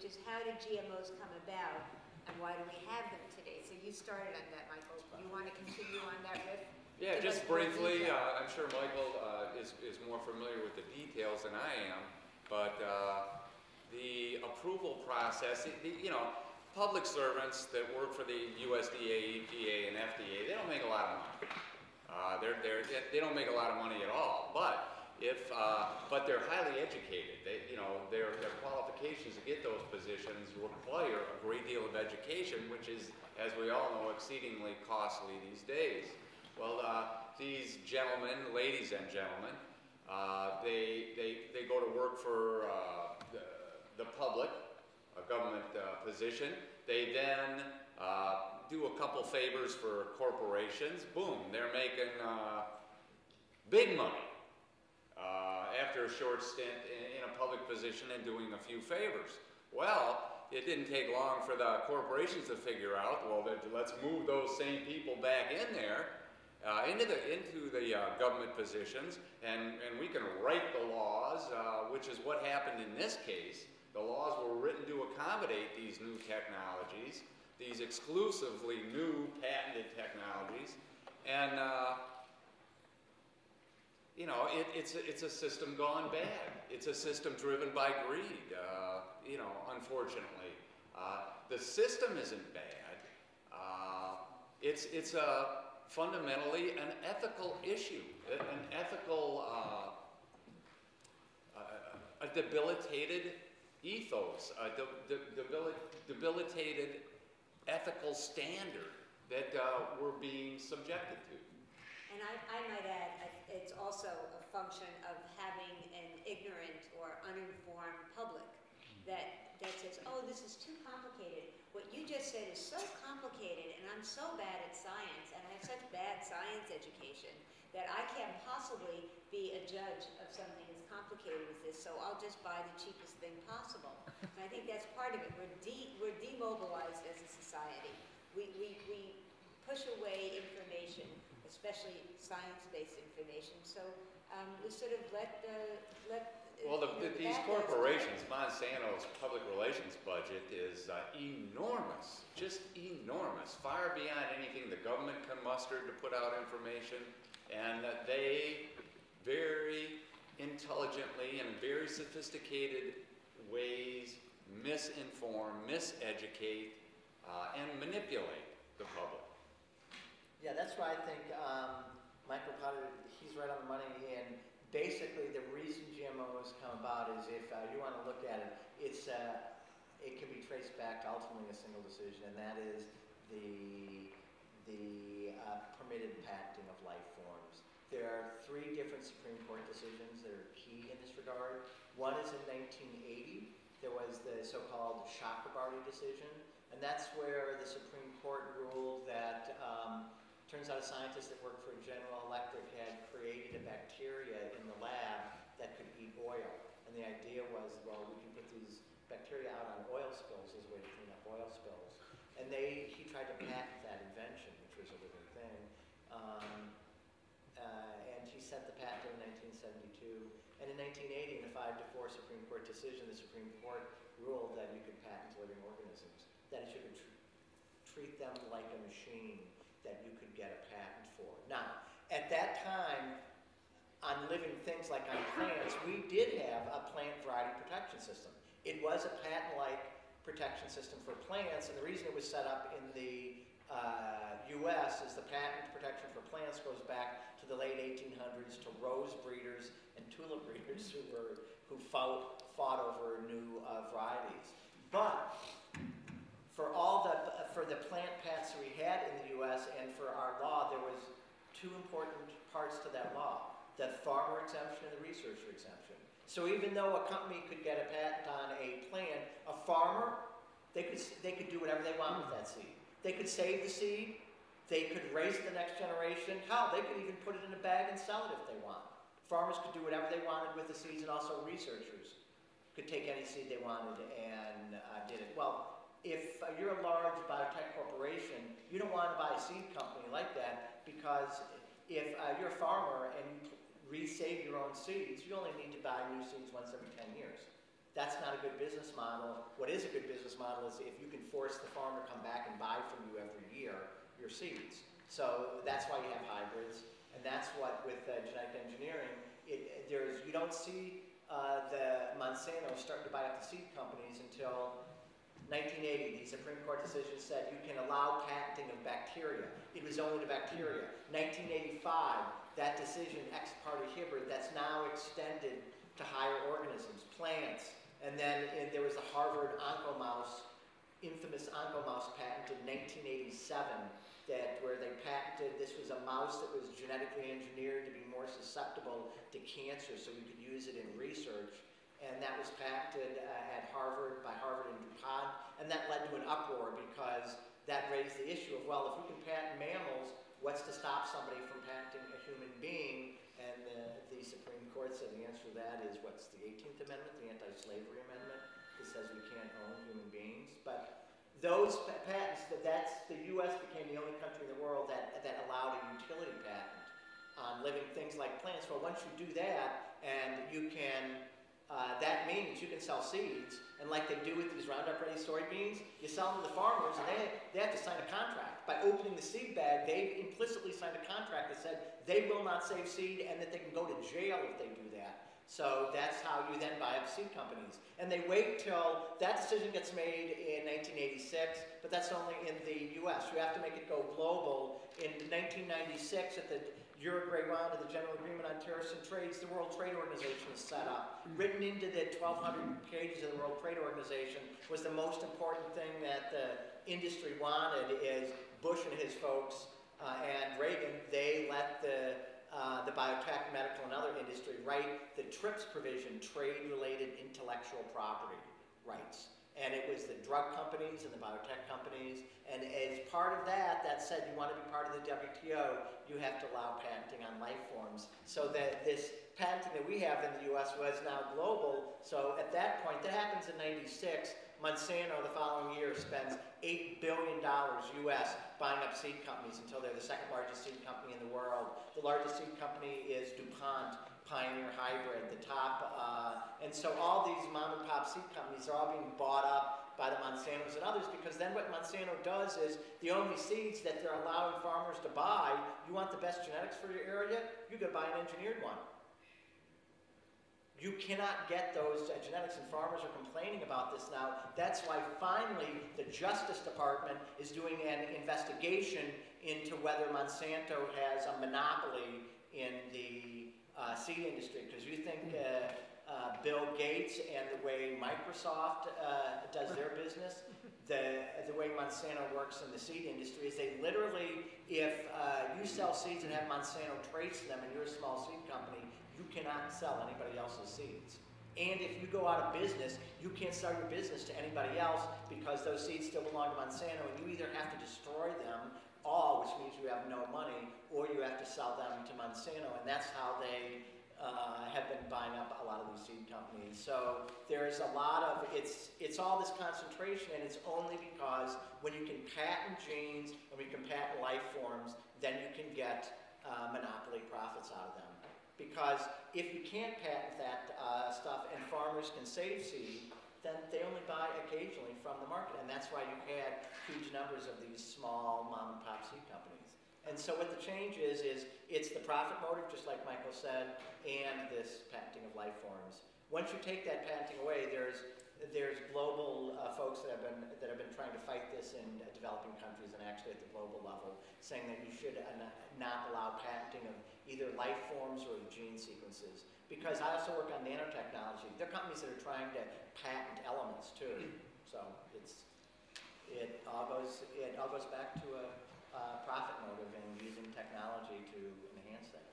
which is how did GMOs come about and why do we have them today? So you started on that, Michael. You want to continue on that riff? Yeah, just briefly, I'm sure Michael is more familiar with the details than I am, but the approval process, you know, public servants that work for the USDA, EPA, and FDA, they don't make a lot of money. They don't make a lot of money at all, but they're highly educated. You know, their qualifications to get those positions require a great deal of education, which is, as we all know, exceedingly costly these days. Well, these gentlemen, ladies and gentlemen, they go to work for the public, a government position. They then do a couple favors for corporations. Boom, they're making big money after a short stint in a public position and doing a few favors. Well, it didn't take long for the corporations to figure out, well, let's move those same people back in there, into the government positions, and we can write the laws, which is what happened in this case. The laws were written to accommodate these new technologies, these exclusively new patented technologies, and you know, it's a system gone bad. It's a system driven by greed. You know, unfortunately, the system isn't bad. It's fundamentally an ethical issue, an ethical, a debilitated ethos, a debilitated ethical standard that we're being subjected to. And I might add, it's also a function of having an ignorant or uninformed public that says, oh, this is too complicated. What you just said is so complicated, and I'm so bad at science, and I have such bad science education that I can't possibly be a judge of something as complicated as this, so I'll just buy the cheapest thing possible. And I think that's part of it. We're demobilized as a society. We push away information, especially science-based information. So we sort of let well, these corporations, Monsanto's public relations budget is enormous, just enormous, far beyond anything the government can muster to put out information, and they very intelligently and in very sophisticated ways misinform, miseducate, and manipulate the public. Yeah, that's why I think Michael Potter, he's right on the money, and basically the reason GMOs come about is if you want to look at it, it can be traced back to ultimately a single decision, and that is the permitted patenting of life forms. There are 3 different Supreme Court decisions that are key in this regard. One is in 1980. There was the so-called Chakrabarty decision, and that's where the Supreme Court ruled that turns out a scientist that worked for General Electric had created a bacteria in the lab that could eat oil. And the idea was, well, we can put these bacteria out on oil spills as a way to clean up oil spills. And he tried to patent that invention, which was a living thing. And he sent the patent in 1972. And in 1980, in a 5-4 Supreme Court decision, the Supreme Court ruled that you could patent living organisms, that you could treat them like a machine that you could get a patent for. Now, at that time, on living things like on plants, we did have a plant variety protection system. It was a patent-like protection system for plants, and the reason it was set up in the US is the patent protection for plants goes back to the late 1800s to rose breeders and tulip breeders who fought over new varieties. But for the plant patents we had in the U.S. and for our law, there was 2 important parts to that law: the farmer exemption and the researcher exemption. So even though a company could get a patent on a plant, a farmer, they could do whatever they want with that seed. They could save the seed. They could raise the next generation. Hell, they could even put it in a bag and sell it if they want. Farmers could do whatever they wanted with the seeds, and also researchers could take any seed they wanted and did it. Well, if you're a large biotech corporation, you don't want to buy a seed company like that, because if you're a farmer and you resave your own seeds, you only need to buy new seeds once every 10 years. That's not a good business model. What is a good business model is if you can force the farmer to come back and buy from you every year your seeds. So that's why you have hybrids, and that's what with genetic engineering, you don't see the Monsanto starting to buy up the seed companies until 1980. The Supreme Court decision said you can allow patenting of bacteria. It was only the bacteria. 1985, that decision, ex parte hybrid, that's now extended to higher organisms, plants. And then there was the Harvard oncomouse, infamous oncomouse patent in 1987, where they patented, this was a mouse that was genetically engineered to be more susceptible to cancer, so you could use it in research. And that was patented at Harvard, by Harvard and DuPont, and that led to an uproar because that raised the issue of, well, if we can patent mammals, what's to stop somebody from patenting a human being? And the Supreme Court said the answer to that is, what's the 18th Amendment, the Anti-Slavery Amendment, that says we can't own human beings. But those patents, the U.S. became the only country in the world that allowed a utility patent on living things like plants. Well, once you do that, and you can, that means you can sell seeds, and like they do with these Roundup Ready soybeans, you sell them to the farmers, and they have to sign a contract. By opening the seed bag, they've implicitly signed a contract that said they will not save seed and that they can go to jail if they do that. So that's how you then buy up seed companies. And they wait till that decision gets made in 1986, but that's only in the U.S. You have to make it go global. In 1996, at the Uruguay round of the General Agreement on Tariffs and Trades, the World Trade Organization is set up. Written into the 1,200 pages of the World Trade Organization was the most important thing that the industry wanted is Bush and his folks and Reagan, they let the biotech, medical, and other industry write the TRIPS provision, trade-related intellectual property rights. And it was the drug companies and the biotech companies. And as part of that, that said you want to be part of the WTO, you have to allow patenting on life forms. So that this patenting that we have in the U.S. was now global. So at that point, that happens in 96. Monsanto, the following year, spends $8 billion U.S. buying up seed companies until they're the second largest seed company in the world. The largest seed company is DuPont, Pioneer Hybrid, the top. And so all these mom and pop seed companies are all being bought up by the Monsantos and others, because then what Monsanto does is the only seeds that they're allowing farmers to buy, you want the best genetics for your area, you go buy an engineered one. You cannot get those genetics, and farmers are complaining about this now. That's why finally the Justice Department is doing an investigation into whether Monsanto has a monopoly in the seed industry. Because you think Bill Gates and the way Microsoft does their business, the way Monsanto works in the seed industry is they literally, if you sell seeds and have Monsanto trace them and you're a small seed company, you cannot sell anybody else's seeds. And if you go out of business, you can't sell your business to anybody else because those seeds still belong to Monsanto, and you either have to destroy them all, which means you have no money, or you have to sell them to Monsanto, and that's how they have been buying up a lot of these seed companies. So there's a lot of, it's all this concentration, and it's only because when you can patent genes and we can patent life forms, then you can get monopoly profits out of them. Because if you can't patent that stuff and farmers can save seed, then they only buy occasionally from the market. And that's why you had huge numbers of these small mom and pop seed companies. And so what the change is it's the profit motive, just like Michael said, and this patenting of life forms. Once you take that patenting away, there's global folks that have been trying to fight this in developing countries and actually at the global level, saying that you should not allow patenting of either life forms or gene sequences. Because I also work on nanotechnology. There are companies that are trying to patent elements too. So it all goes back to a profit motive and using technology to enhance that.